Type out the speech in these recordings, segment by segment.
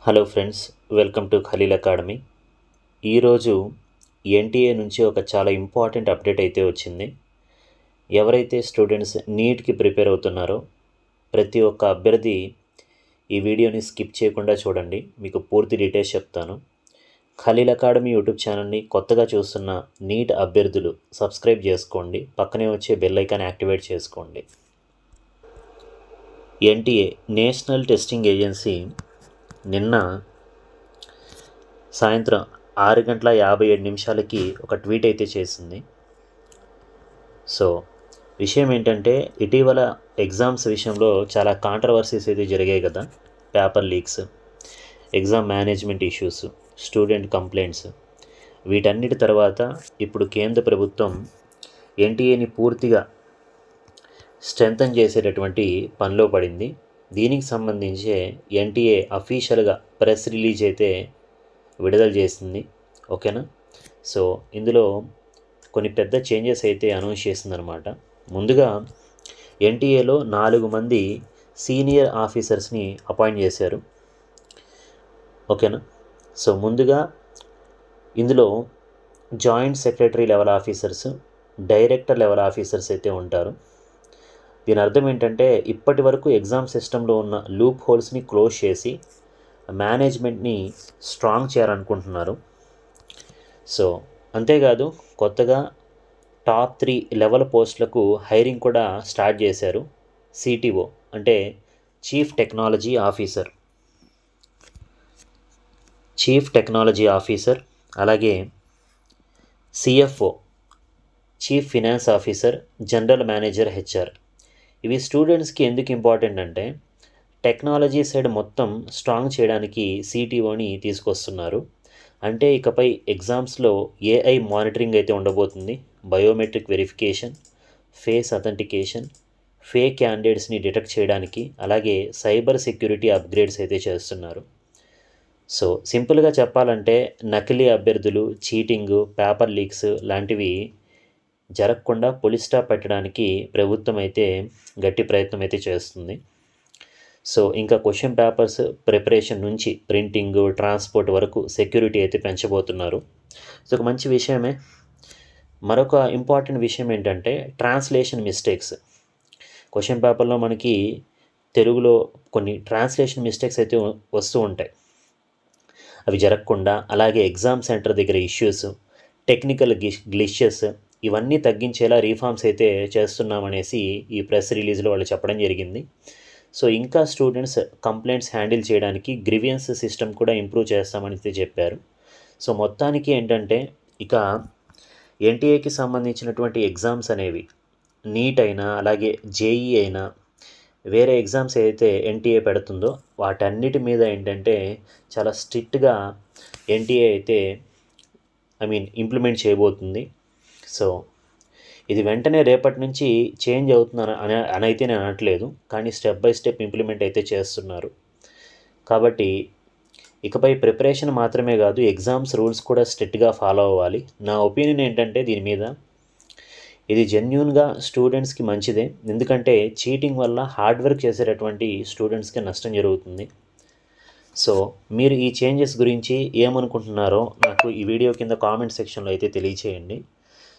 Hello friends, welcome to Khalil academy. ఈరోజు NTA నుంచి ఒక చాలా ఇంపార్టెంట్ అప్డేట్ అయితే వచ్చింది. ఎవరైతే స్టూడెంట్స్ నీట్కి ప్రిపేర్ అవుతున్నారో ప్రతి ఒక్క అభ్యర్థి ఈ వీడియోని స్కిప్ చేయకుండా చూడండి. మీకు పూర్తి డీటెయిల్స్ చెప్తాను. ఖలీల్ అకాడమీ యూట్యూబ్ ఛానల్ని కొత్తగా చూస్తున్న నీట్ అభ్యర్థులు సబ్స్క్రైబ్ చేసుకోండి. పక్కనే వచ్చే బెల్ ఐకాన్ యాక్టివేట్ చేసుకోండి. ఎన్టీఏ నేషనల్ టెస్టింగ్ ఏజెన్సీ నిన్న సాయంత్రం 6:57 ఒక ట్వీట్ అయితే చేసింది. సో విషయం ఏంటంటే, ఇటీవల ఎగ్జామ్స్ విషయంలో చాలా కాంట్రవర్సీస్ అయితే జరిగాయి కదా. Paper leaks, exam management issues, student complaints, వీటన్నిటి తర్వాత ఇప్పుడు కేంద్ర ప్రభుత్వం ఎన్టీఏని పూర్తిగా స్ట్రెంథన్ చేసేటటువంటి పనిలో పడింది. దీనికి సంబంధించే ఎన్టీఏ అఫీషియల్గా ప్రెస్ రిలీజ్ అయితే విడుదల చేసింది. ఓకేనా. సో ఇందులో కొన్ని పెద్ద చేంజెస్ అయితే అనౌన్స్ చేసిందనమాట. ముందుగా ఎన్టీఏలో 4 మంది సీనియర్ ఆఫీసర్స్ని అపాయింట్ చేశారు. ఓకేనా. సో ముందుగా ఇందులో joint secretary level officers, director level officers అయితే ఉంటారు. దీని అర్థం ఏంటంటే, ఇప్పటి వరకు ఎగ్జామ్ సిస్టంలో ఉన్న లూప్ హోల్స్ని క్లోజ్ చేసి మేనేజ్మెంట్ని స్ట్రాంగ్ చేయాలనుకుంటున్నారు. సో అంతేకాదు, కొత్తగా టాప్ 3 లెవెల్ పోస్టులకు హైరింగ్ కూడా స్టార్ట్ చేశారు. సిటిఓ అంటే చీఫ్ టెక్నాలజీ ఆఫీసర్, అలాగే CFO chief finance officer, general manager HR. ఇవి స్టూడెంట్స్కి ఎందుకు ఇంపార్టెంట్ అంటే, టెక్నాలజీ సైడ్ మొత్తం స్ట్రాంగ్ చేయడానికి సిటిఓని తీసుకొస్తున్నారు. అంటే ఇకపై ఎగ్జామ్స్లో ఏఐ మానిటరింగ్ అయితే ఉండబోతుంది. Biometric verification, face authentication, fake క్యాండిడేట్స్ని డిటెక్ట్ చేయడానికి, అలాగే సైబర్ సెక్యూరిటీ అప్గ్రేడ్స్ అయితే చేస్తున్నారు. సో సింపుల్గా చెప్పాలంటే, నకిలీ అభ్యర్థులు, చీటింగు, పేపర్ లీక్స్ లాంటివి జరగకుండా పోలీస్ స్టాప్ పెట్టడానికి ప్రభుత్వం అయితే గట్టి ప్రయత్నం అయితే చేస్తుంది. సో ఇంకా క్వశ్చన్ పేపర్స్ ప్రిపరేషన్ నుంచి ప్రింటింగ్, ట్రాన్స్పోర్ట్ వరకు సెక్యూరిటీ అయితే పెంచబోతున్నారు. సో ఒక మంచి విషయమే. మరొక ఇంపార్టెంట్ విషయం ఏంటంటే, ట్రాన్స్లేషన్ మిస్టేక్స్. క్వశ్చన్ పేపర్లో మనకి తెలుగులో కొన్ని ట్రాన్స్లేషన్ మిస్టేక్స్ అయితే వస్తూ ఉంటాయి. అవి జరగకుండా, అలాగే ఎగ్జామ్ సెంటర్ దగ్గర ఇష్యూస్, టెక్నికల్ గ్లిచెస్, ఇవన్నీ తగ్గించేలా రీఫార్మ్స్ అయితే చేస్తున్నామనేసి ఈ ప్రెస్ రిలీజ్లో వాళ్ళు చెప్పడం జరిగింది. సో ఇంకా స్టూడెంట్స్ కంప్లైంట్స్ హ్యాండిల్ చేయడానికి గ్రీవియన్స్ సిస్టమ్ కూడా ఇంప్రూవ్ చేస్తామని అయితే చెప్పారు. సో మొత్తానికి ఏంటంటే, ఇక ఎన్టీఏకి సంబంధించినటువంటి ఎగ్జామ్స్ అనేవి నీట్ అయినా, అలాగే జేఈ అయినా, వేరే ఎగ్జామ్స్ అయితే ఎన్టీఏ పెడుతుందో వాటన్నిటి మీద ఏంటంటే చాలా స్ట్రిక్ట్గా ఎన్టీఏ అయితే ఇంప్లిమెంట్ చేయబోతుంది. సో ఇది వెంటనే రేపటి నుంచి చేంజ్ అవుతుందని అయితే నేను అనట్లేదు, కానీ స్టెప్ బై స్టెప్ ఇంప్లిమెంట్ అయితే చేస్తున్నారు. కాబట్టి ఇకపై ప్రిపరేషన్ మాత్రమే కాదు, ఎగ్జామ్స్ రూల్స్ కూడా స్ట్రిక్ట్గా ఫాలో అవ్వాలి. నా ఒపీనియన్ ఏంటంటే, దీని మీద ఇది జెన్యూన్గా స్టూడెంట్స్కి మంచిదే. ఎందుకంటే చీటింగ్ వల్ల హార్డ్ వర్క్ చేసేటటువంటి స్టూడెంట్స్కి నష్టం జరుగుతుంది. సో మీరు ఈ చేంజెస్ గురించి ఏమనుకుంటున్నారో నాకు ఈ వీడియో కింద కామెంట్ సెక్షన్లో అయితే తెలియచేయండి.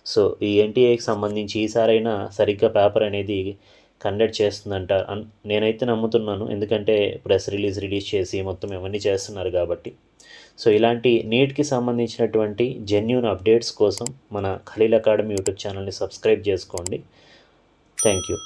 సో ఈ ఎన్టీఏకి సంబంధించి ఈసారైనా సరిగ్గా పేపర్ అనేది కండక్ట్ చేస్తుందంట నేనైతే నమ్ముతున్నాను. ఎందుకంటే ప్రెస్ రిలీజ్ చేసి మొత్తం ఇవన్నీ చేస్తున్నారు కాబట్టి. సో ఇలాంటి నీట్కి సంబంధించినటువంటి జెన్యూన్ అప్డేట్స్ కోసం మన ఖలీల్ అకాడమీ యూట్యూబ్ ఛానల్ని సబ్స్క్రైబ్ చేసుకోండి. Thank you.